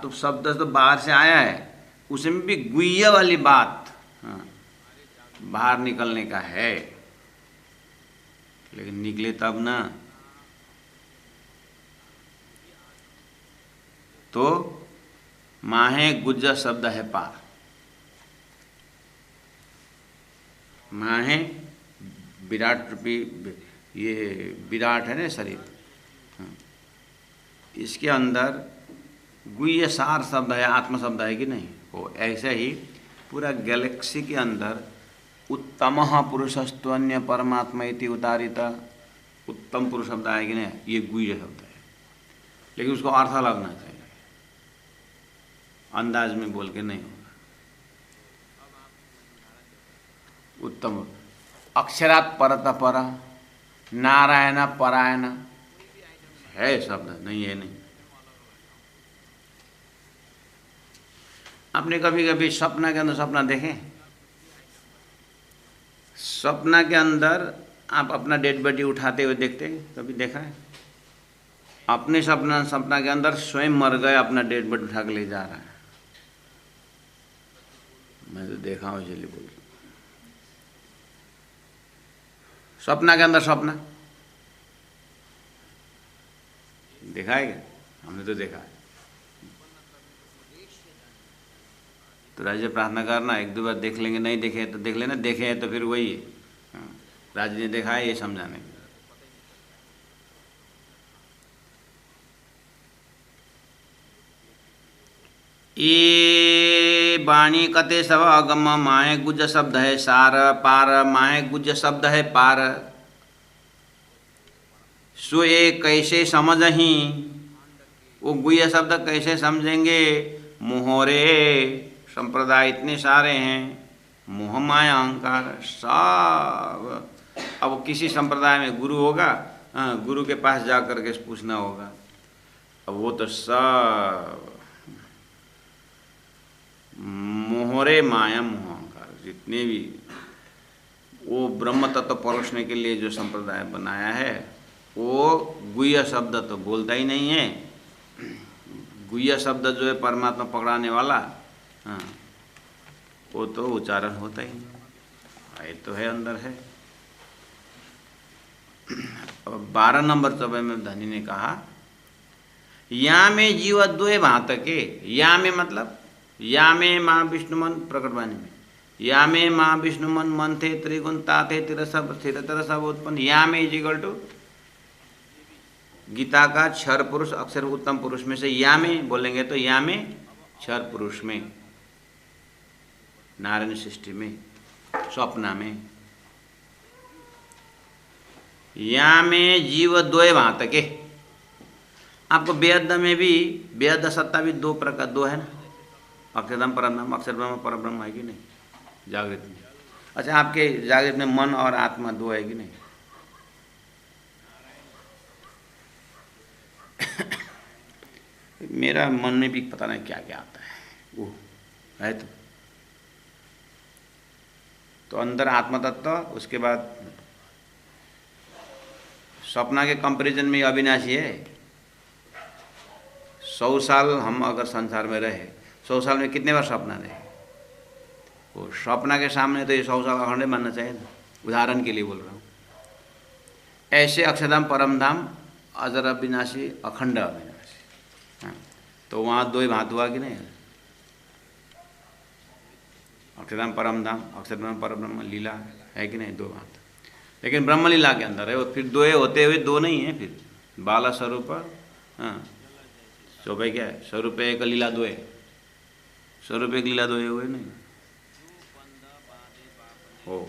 तो शब्द तो बाहर से आया है, उसमें भी गुह्य वाली बात, हाँ, बाहर निकलने का है, लेकिन निकले तब ना। तो माहे गुज्ज शब्द है पार। माहे विराट रूपी, ये विराट है ना शरीर, इसके अंदर गुह्य सार शब्द है, आत्म शब्द है कि नहीं हो। ऐसे ही पूरा गैलेक्सी के अंदर उत्तम पुरुषस्त्वन्य परमात्मा इति उतारिता, उत्तम पुरुष शब्द है कि नहीं, ये गुह्य शब्द है, लेकिन उसको अर्थ लगना चाहिए, अंदाज में बोल के नहीं होगा। उत्तम अक्षरात परत पर, नारायण परायण है शब्द, नहीं है नहीं। आपने कभी कभी सपना के अंदर सपना देखे? सपना के अंदर आप अपना डेड बॉडी उठाते हुए देखते हैं, कभी देखा है? अपने सपना के अंदर स्वयं मर गए, अपना डेड बॉडी उठा के ले जा रहा है। मैं तो देखा हूँ, इसलिए बोल रहा हूँ। सपना के अंदर सपना देखा है क्या? हमने तो देखा है। तो राज्य प्रार्थना करना, एक दो बार देख लेंगे, नहीं देखे तो देख लेना, देखे हैं तो फिर वही है। हाँ, राज्य ने देखा है, ये समझाने के। ये वाणी कते सब अगम माए गुज शब्द है सार पार, माए गुज शब्द है पार, सो ये कैसे समझही, वो गुह्य शब्द कैसे समझेंगे? मोहरे संप्रदाय इतने सारे हैं, मोह माया अहंकार सब। अब किसी संप्रदाय में गुरु होगा, गुरु के पास जा कर के पूछना होगा। अब वो तो सब मोहरे माया मोह अहंकार, जितने भी वो ब्रह्म तत्व परोसने के लिए जो संप्रदाय बनाया है, वो गुह्य शब्द तो बोलता ही नहीं है। गुह्य शब्द जो है परमात्मा पकड़ाने वाला, हाँ, वो तो उच्चारण होता ही नहीं, ये तो है अंदर है। अब 12 नंबर चौबे में धनी ने कहा, या में जीव द्वे भातके, या में मतलब या में माँ विष्णुमन प्रकटवाणी में, या में माँ विष्णुमन मन थे त्रिगुण ताथे तिरसब स्थिरतर सब उत्पन्न, या में इज इक्वल टू गीता का क्षर पुरुष अक्षर उत्तम पुरुष में से या में बोलेंगे तो या में क्षर पुरुष में, नारायण सृष्टि में, स्वप्ना में, या में जीव द्वय भातके। आपको वेद में भी, वेद सत्ता भी दो प्रकार, दो है ना, अक्षरधाम परमधाम, अक्षर ब्रह्म पर ब्रह्म है कि नहीं जागृत में? अच्छा, आपके जागृत में मन और आत्मा दो है कि नहीं? मेरा मन में भी पता नहीं क्या क्या आता है, वो है तो अंदर आत्मा तत्व, उसके बाद सपना के कंपैरिजन में अविनाशी है। 100 साल हम अगर संसार में रहे, 100 साल में कितने बार सपना रहे? वो सपना के सामने तो ये 100 साल अखंड मानना चाहिए ना, उदाहरण के लिए बोल रहा हूँ। ऐसे अक्षरधाम परमधाम अजर अविनाशी अखंड अविनाशी, हाँ, तो वहाँ दो ही भात हुआ कि नहीं? अक्षरधाम परमधाम, अक्षर ब्रह्म परब्रह्म लीला है कि नहीं? दो भात, लेकिन ब्रह्म लीला के अंदर है वो, फिर दो होते हुए दो नहीं है। फिर बाला स्वरूप, हाँ, चौबे क्या है? स्वरूप एक लीला दो है, स्वरूप एक लीला दो है, हुए नहीं हो।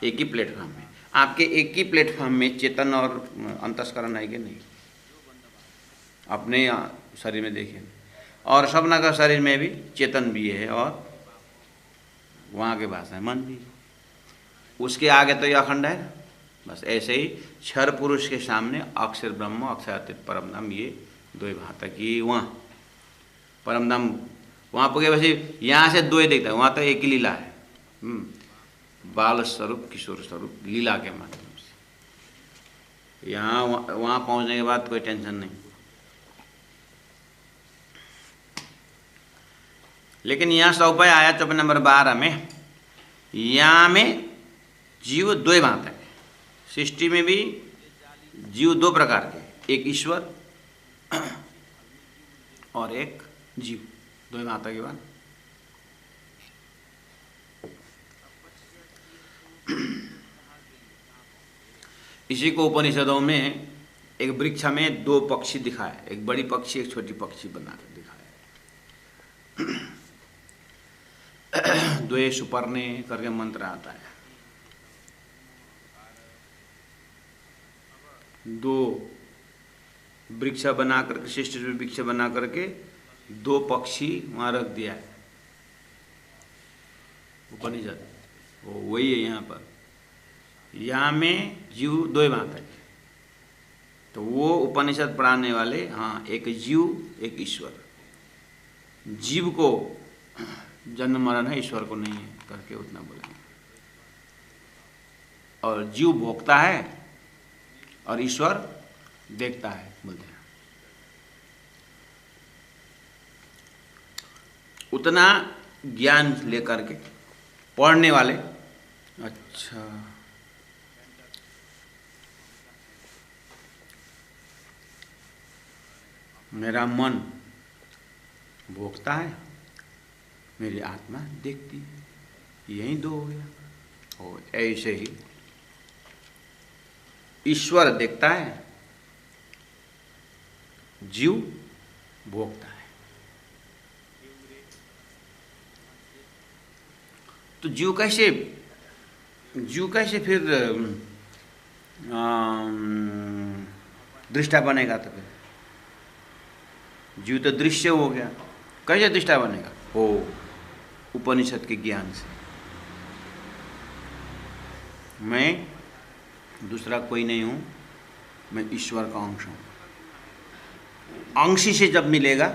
एक ही प्लेटफॉर्म में, आपके एक ही प्लेटफॉर्म में चेतन और अंतस्करण है कि नहीं? अपने शरीर में देखिए, और सपना का शरीर में भी चेतन भी है, और वहाँ के भाषा है मन भी, उसके आगे तो ये अखंड है ना। बस ऐसे ही क्षर पुरुष के सामने अक्षर ब्रह्म अक्षर अतीत परमधाम, ये दो ही भातक। ये वहाँ परमधाम वहाँ पर वैसे यहाँ से दो ही देखता है, वहाँ तो एक ही लीला है, बाल स्वरूप किशोर स्वरूप लीला के माध्यम से। यहाँ वहाँ पहुँचने के बाद कोई टेंशन नहीं। लेकिन यहाँ 100 पे आया 54 नंबर 12 में, यहाँ में जीव दो भांत है। सृष्टि में भी जीव दो प्रकार के, एक ईश्वर और एक जीव, दो भांत के बाद इसी को उपनिषदों में एक वृक्ष में दो पक्षी दिखाए, एक बड़ी पक्षी एक छोटी पक्षी बनाकर दिखाए। द्वे सुपर्णे करके मंत्र आता है। दो वृक्ष बना करके, श्रेष्ठ वृक्ष बना करके दो पक्षी वहां रख दिया है उपनिषद, वो वही है यहाँ पर। यहाँ में जीव दो भांत है, तो वो उपनिषद पढ़ाने वाले, हाँ, एक जीव एक ईश्वर। जीव को जन्म मरण है, ईश्वर को नहीं है करके उतना बोलेंगे। और जीव भोगता है और ईश्वर देखता है बोलते हैं। उतना ज्ञान लेकर के पढ़ने वाले, अच्छा मेरा मन भोगता है, मेरी आत्मा देखती है, यही दो हो गया। और ऐसे ही ईश्वर देखता है, जीव भोगता है। तो जीव कैसे फिर दृष्टा बनेगा? तो फिर जीव तो दृश्य हो गया, कैसे दृष्टा बनेगा? हो, उपनिषद के ज्ञान से। मैं दूसरा कोई नहीं हूं, मैं ईश्वर का अंश हूं। अंशी से जब मिलेगा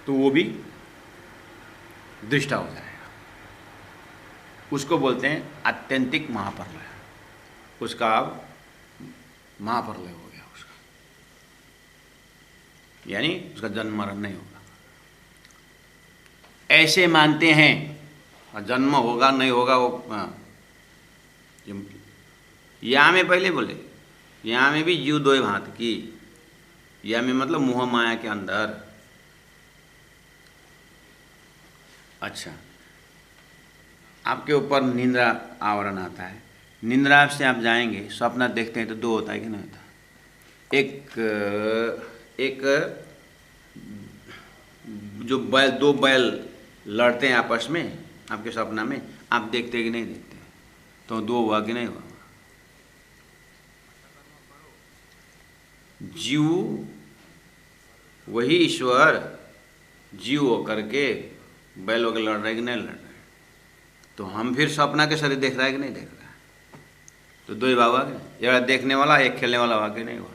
तो वो भी दृष्टा हो जाएगा। उसको बोलते हैं आत्यंतिक महाप्रलय। उसका अब महाप्रलय हो गया उसका, यानी उसका जन्म मरण नहीं होगा। ऐसे मानते हैं, और जन्म होगा नहीं होगा वो, यहाँ में पहले बोले, यहाँ में भी जीव दो भांत की, यहाँ में मतलब मोह माया के अंदर। अच्छा, आपके ऊपर निंद्रा आवरण आता है, निंद्रा से आप जाएंगे, स्वप्न देखते हैं तो दो होता है कि नहीं होता? एक जो बैल, दो बैल लड़ते हैं आपस में आपके सपना में, आप देखते कि नहीं देखते? तो दो हुआ कि नहीं हुआ? जीव वही ईश्वर जीव होकर के बैल होकर लड़ रहे कि नहीं लड़ रहे? तो हम फिर सपना के शरीर देख रहा है कि नहीं देख रहा है? तो दो ही भाव हुआ कि नहीं? एक देखने वाला एक खेलने वाला हुआ कि नहीं हुआ?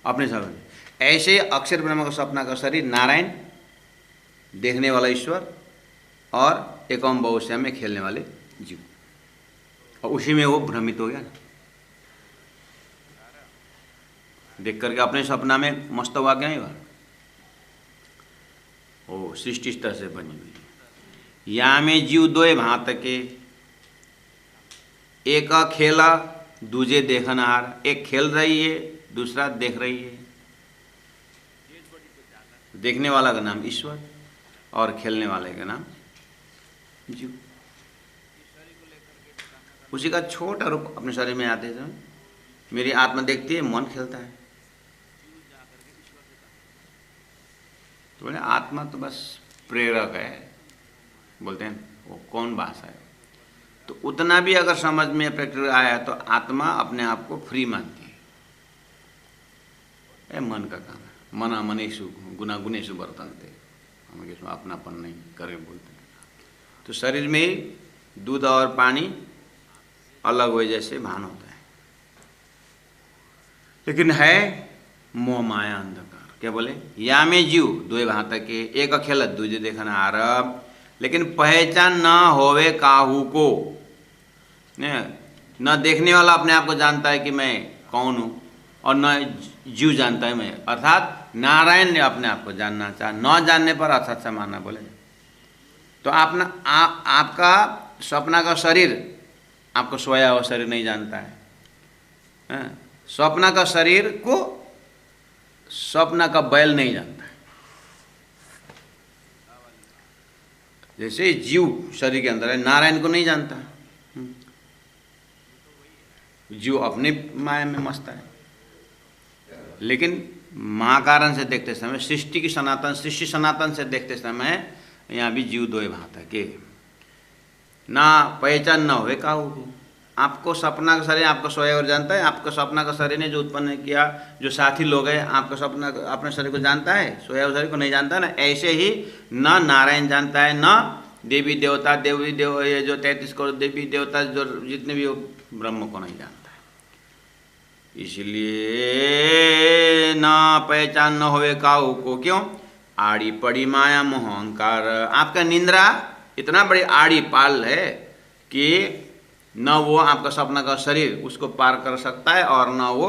अपने समझ। ऐसे अक्षर ब्रह्म का सपना का शरीर नारायण देखने वाला ईश्वर और एकम बहुश्याम में खेलने वाले जीव, और उसी में वो भ्रमित हो गया ना, देख करके अपने सपना में मस्त हुआ क्या नहीं हुआ? ओ, सृष्टि इस तरह से बनी हुई है। यहाँ में जीव दो भांत के, एक खेला दूजे देखनहार। एक खेल रही है, दूसरा देख रही है। देखने वाला का नाम ईश्वर और खेलने वाले का नाम जीव। उसी का छोटा रूप अपने शरीर में आते समय मेरी आत्मा देखती है, मन खेलता है। तो बोले आत्मा तो बस प्रेरक है, बोलते हैं वो कौन भाषा है। तो उतना भी अगर समझ में प्रैक्टिकल आया तो आत्मा अपने आप को फ्री मानती है। मन का काम है, मना मनेशु गुना गुनेशु वर्तन्ते, हम इसमें अपनापन नहीं करे बोलते हैं। तो शरीर में दूध और पानी अलग हो जैसे भान होता है, लेकिन है मोह माया अंधकार। क्या बोले? या में जीव दो भांत के, एक खेलत दूजे देखना आरब, लेकिन पहचान न होवे काहू को। न देखने वाला अपने आप को जानता है कि मैं कौन हूँ, और न जीव जानता है मैं, अर्थात नारायण ने अपने आप को जानना चाहा। न जानने पर असत से मानना। बोले तो आपका स्वप्न का शरीर आपको सोया हुआ शरीर नहीं जानता है, स्वप्न का शरीर को स्वप्न का बैल नहीं जानता है। जैसे जीव शरीर के अंदर है, नारायण को नहीं जानता, जीव अपनी माया में मस्त है। लेकिन महाकारण से देखते समय, सृष्टि की सनातन, सृष्टि सनातन से देखते समय यहाँ भी जीव दो भात है के ना पहचान न होवे काहू को। आपको सपना का शरीर आपको सोया और जानता है, आपको सपना का शरीर ने जो उत्पन्न किया, जो साथी लोग हैं, आपको सपना अपने शरीर को जानता है, सोया हुए शरीर को नहीं जानता ना। ऐसे ही न नारायण जानता है, न देवी देवता ये जो 33 करोड़ देवी देवता जो जितने भी, ब्रह्म को नहीं जानता है। इसलिए ना पहचान न होवे काहू को, क्यों? आड़ी पड़ी माया मोह अहंकार। आपका निंद्रा इतना बड़ी आड़ी पाल है कि न वो आपका सपना का शरीर उसको पार कर सकता है और न वो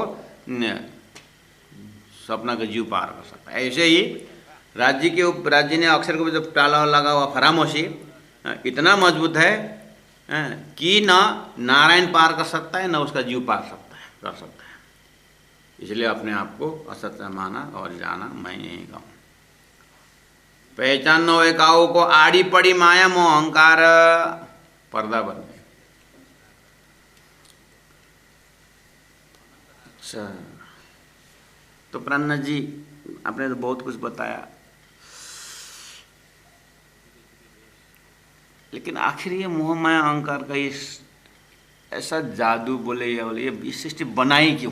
सपना का जीव पार कर सकता है। ऐसे ही राज्य ने अक्षर को जब टाला लगा हुआ फरामोशी इतना मजबूत है कि न नारायण पार कर सकता है, न उसका जीव पार कर सकता है। इसलिए अपने आप को असत्य माना और जाना मैं यही कहूँ। पहचान न हो काऊ को आड़ी पड़ी माया मोह अहंकार पर्दा बन गए। अच्छा, तो प्रणनाथ जी आपने तो बहुत कुछ बताया, लेकिन आखिर ये मोह माया अहंकार का ये ऐसा जादू बोले या बोले ये सृष्टि बनाई क्यों?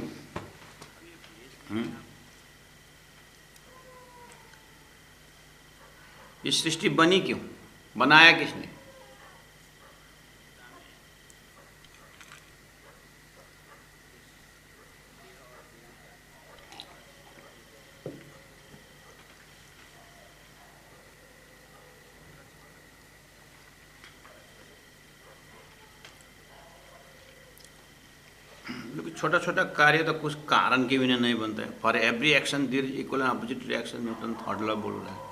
ये सृष्टि बनी क्यों? बनाया किसने? छोटा छोटा कार्य तो कुछ कारण के बिना नहीं बनता है। For every action there is equal and opposite reaction, Newton third law बोल रहा है।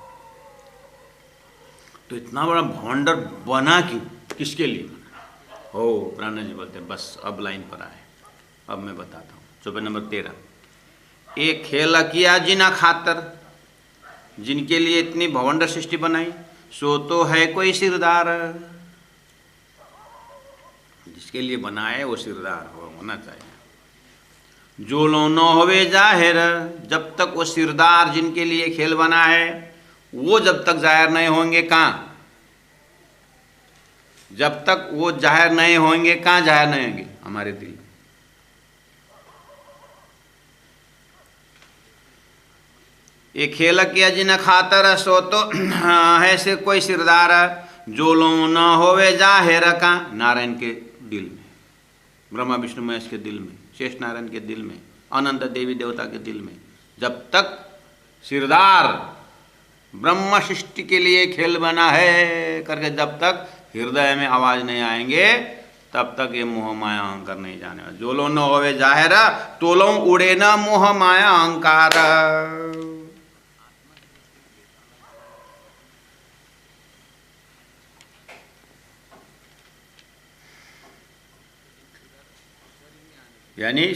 तो इतना बड़ा भवंडर बना क्यों, किसके लिए बना? हो प्राणनाथ जी बोलते हैं बस अब लाइन पर आए, अब मैं बताता हूँ। चौपाई नंबर 13, एक खेल किया जिना खातर, जिनके लिए इतनी भवंडर सृष्टि बनाई, सो तो है कोई सिरदार। जिसके लिए बनाए वो सिरदार होना चाहिए। जो लो न होवे जाहिर, जब तक वो सिरदार जिनके लिए खेल बना है वो जब तक जाहिर नहीं होंगे, कहाँ? जब तक वो जाहिर नहीं होंगे, कहाँ जाहिर नहीं होंगे? हमारे दिल। ये खेल किया जिन खातर, सो तो है से कोई सिरदार, जो लो न होवे जाहिर, कहाँ? नारायण के दिल में, ब्रह्मा विष्णु महेश के दिल में, शेष नारायण के दिल में, अनंत देवी देवता के दिल में। जब तक सिरदार ब्रह्म सृष्टि के लिए खेल बना है करके जब तक हृदय में आवाज नहीं आएंगे, तब तक ये मोह माया अहंकार नहीं जाने वाला। जो लो न होवे जाहिर, तो लो उड़े न मोह माया अहंकार। यानी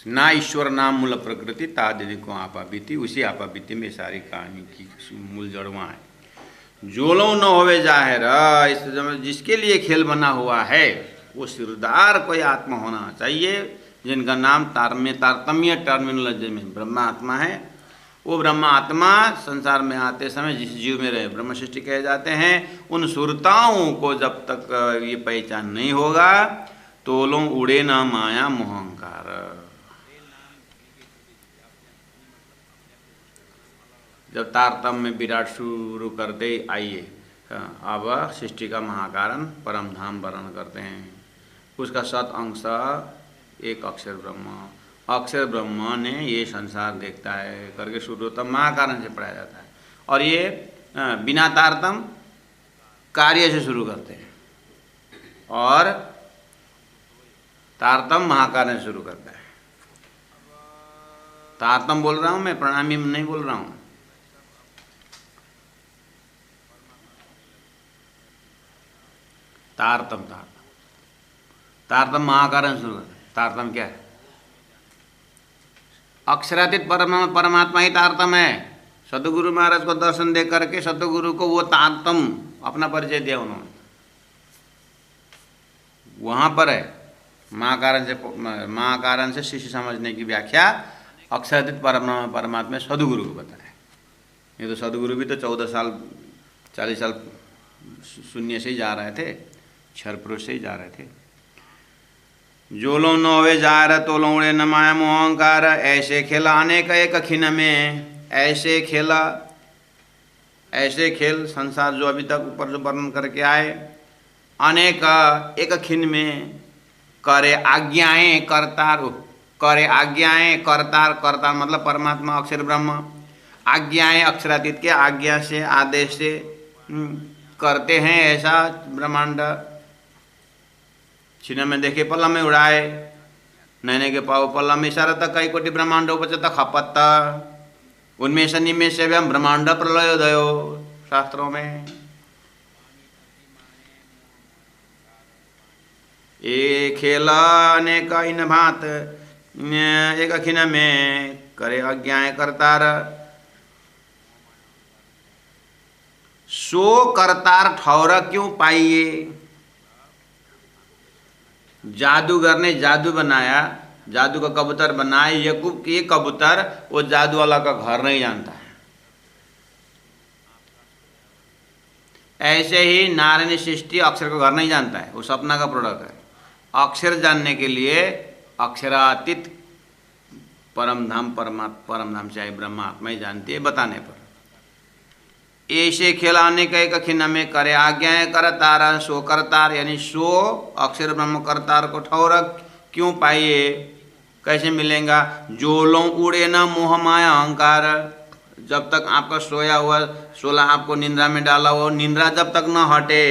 ना ईश्वर नाम मूल प्रकृति तादि को आपा बीती, उसी आपा बीती में सारी कहानी की मूल जड़ वहाँ है। जो लो न होवे जाहिर, इस जिसके लिए खेल बना हुआ है वो सिरदार कोई आत्मा होना चाहिए, जिनका नाम तारतम्य टर्मिनोलॉजी में ब्रह्मा आत्मा है। वो ब्रह्मा आत्मा संसार में आते समय जिस जीव में रहे ब्रह्म सृष्टि कहे जाते हैं। उन सुरताओं को जब तक ये पहचान नहीं होगा, तोलो उड़े न माया मोहंकार। जब तारतम्य विराट शुरू करते आइए, अब सृष्टि का महाकारण परम धाम वर्ण करते हैं। उसका सत अंश एक अक्षर ब्रह्म, अक्षर ब्रह्म ने ये संसार देखता है करके शुरू होता महाकारण से पढ़ाया जाता है। और ये बिना तारतम कार्य से शुरू करते हैं और तारतम महाकारण से शुरू करता है। तारतम बोल रहा हूँ मैं, प्रणामी में नहीं बोल रहा हूँ। तारतम तारतम तारतम महाकारण शुरू कर। तारतम क्या है? अक्षरातीत परमात्मा ही तारतम है। सतगुरु महाराज को दर्शन दे करके सतगुरु को वो तारतम अपना परिचय दिया उन्होंने, वहां पर है। महाकारण से शिष्य समझने की व्याख्या अक्षरातीत परमात्मा सदगुरु को बताया। ये तो सदगुरु भी तो 14 साल 40 साल शून्य से ही जा रहे थे, क्षर पुरुष से ही जा रहे थे। जो लो नौवे जार तो लौड़े न माया मोहंकार, ऐसे खेला अनेक एक खिन में। ऐसे खेल संसार जो अभी तक ऊपर जो वर्णन करके आए, अनेक एक खिन में करे आज्ञाएं करतार। करे आज्ञाएं करतार, करतार मतलब परमात्मा अक्षर ब्रह्म। आज्ञाएं अक्षरातीत के आज्ञा से आदेश से करते हैं ऐसा ब्रह्मांड। छिन्न में देखे पल्ला में उड़ाए, नैने के पाओ पल्ला में इशारा तक कई कोटि ब्रह्मांड उपचत खपत्ता। उनमें से निमेश से हम ब्रह्मांड प्रलयोदयो शास्त्रों में। ए खेला अनेक इन भात एक अखिन में करे आज्ञाएं करतार। सो करतार ठौर क्यों पाइए। जादूगर ने जादू बनाया, जादू का कबूतर बनाए। ये कबूतर वो जादू वाला का घर नहीं जानता है। ऐसे ही नारायणी सृष्टि अक्षर का घर नहीं जानता है, वो सपना का प्रोडक्ट है। अक्षर जानने के लिए अक्षरातीत परम धाम चाहे ब्रह्मात्मा ही जानती है बताने पर। ऐसे खिलाने के कखिन में करे आज्ञाएं करतार। सो करतार यानी सो अक्षर ब्रह्म करतार को ठौर क्यों पाइए, कैसे मिलेगा। जो लो उड़े न मोह माया अहंकार। जब तक आपका सोया हुआ सोला आपको निंद्रा में डाला हो, निंद्रा जब तक न हटे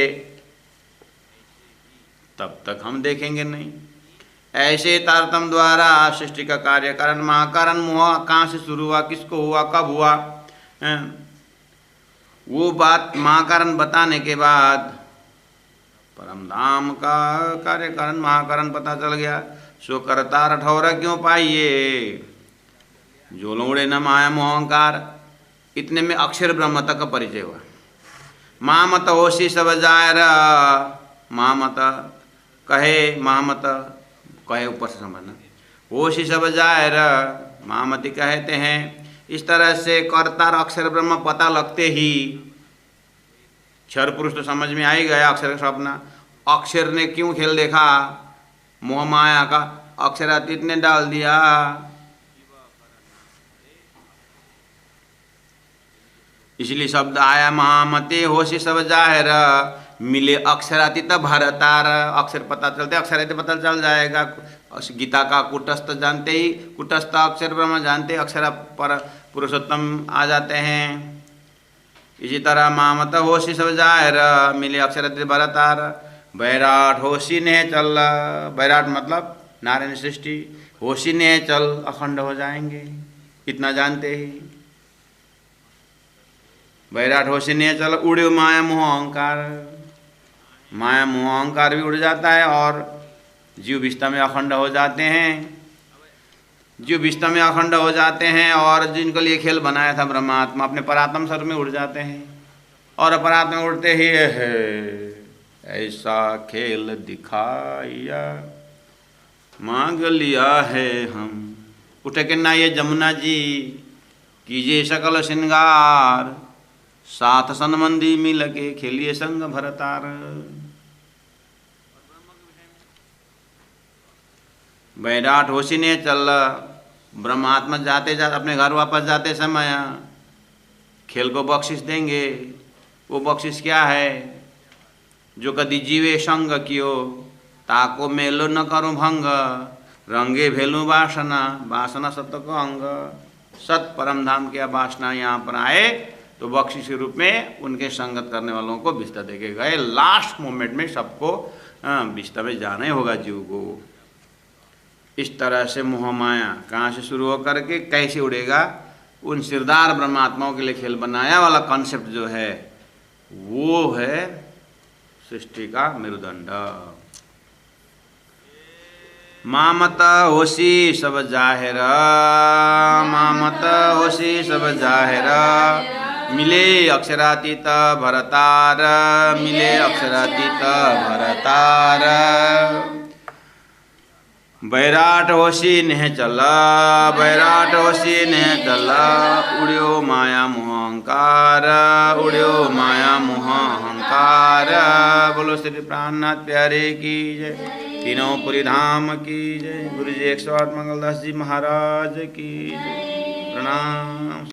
तब तक हम देखेंगे नहीं। ऐसे तारतम द्वारा सृष्टि का कार्य कारण महाकारण मोह कहाँ से शुरू हुआ, किसको हुआ, कब हुआ, वो बात महाकारण बताने के बाद परम धाम का कार्य कारण महाकारण पता चल गया। सो करतार ठौर क्यों पाइए। जो लोड़े न माया मोहंकार। इतने में अक्षर ब्रह्म तक का परिचय हुआ। महामत होशी सब जायर। महामत कहे ऊपर से समझना। होशी सब जायर महामती कहते हैं। इस तरह से कर्तार अक्षर ब्रह्म पता लगते ही क्षर पुरुष तो समझ में आ ही गया अक्षर का सपना। अक्षर ने क्यों खेल देखा, मोह माया का अक्षरातीत ने डाल दिया। इसलिए शब्द आया महामते होशी सब जाहिर। मिले अक्षरातीत भरतार। अक्षर पता चलते अक्षरातीत पता चल जाएगा। गीता का कुटस्थ जानते ही कुटस्थ अक्षर ब्रह्म जानते अक्षर पर पुरुषोत्तम आ जाते हैं। इसी तरह महामत होशी सब जाहिर। मिले अक्षरातीत भरतार। बैराट होशी ने चल। बैराट मतलब नारायण सृष्टि। होशी ने चल अखंड हो जाएंगे इतना जानते ही। बैराट होशी ने चल उड़े माया मोह अहंकार। माया मोह अहंकार भी उड़ जाता है और जीव विस्ता में अखंड हो जाते हैं। जीव विस्ता में अखंड हो जाते हैं और जिनको लिए खेल बनाया था ब्रह्मात्मा अपने परात्म स्वर में उड़ जाते हैं। और परात्मा में उड़ते ही ऐसा खेल दिखाया मांग लिया है हम। उठे के ना ये जमुना जी कीजिए सकल श्रृंगार। साथ सनमंदी मिल के खेलिए संग भरतार। बैराट होशी ने चल। ब्रह्मात्मा जाते जाते अपने घर वापस जाते समय खेल को बख्शिश देंगे। वो बख्शिश क्या है। जो कदी जीवे संग कियो ताको मेलो न करूँ भंग। रंगे भेलू वासना वासना सत्य को अंग। सत परम धाम की वासना यहाँ पर आए तो बख्शिश के रूप में उनके संगत करने वालों को बिस्तर देके गए। लास्ट मोमेंट में सबको बिस्तर में जाना ही होगा जीव को। इस तरह से मोह माया कहाँ से शुरू होकर के कैसे उड़ेगा। उन सिरदार ब्रह्मात्माओं के लिए खेल बनाया वाला कॉन्सेप्ट जो है वो है सृष्टि का मेरुदंड। मामत होशी सब जाहिर, मामत होशी सब जाहिर, मिले अक्षरातीत भरतार, मिले अक्षरातीत भरतार। बैराट होशी नेह चला, बैराट होशी नेह चला, उड़्यो माया मोह अहंकार, उड़्यो माया मोह अहंकार। बोलो श्री प्राणनाथ प्यारे की जय, तीनों पुरी धाम की जय, गुरु जी 108 मंगलदास जी महाराज की जय। प्रणाम।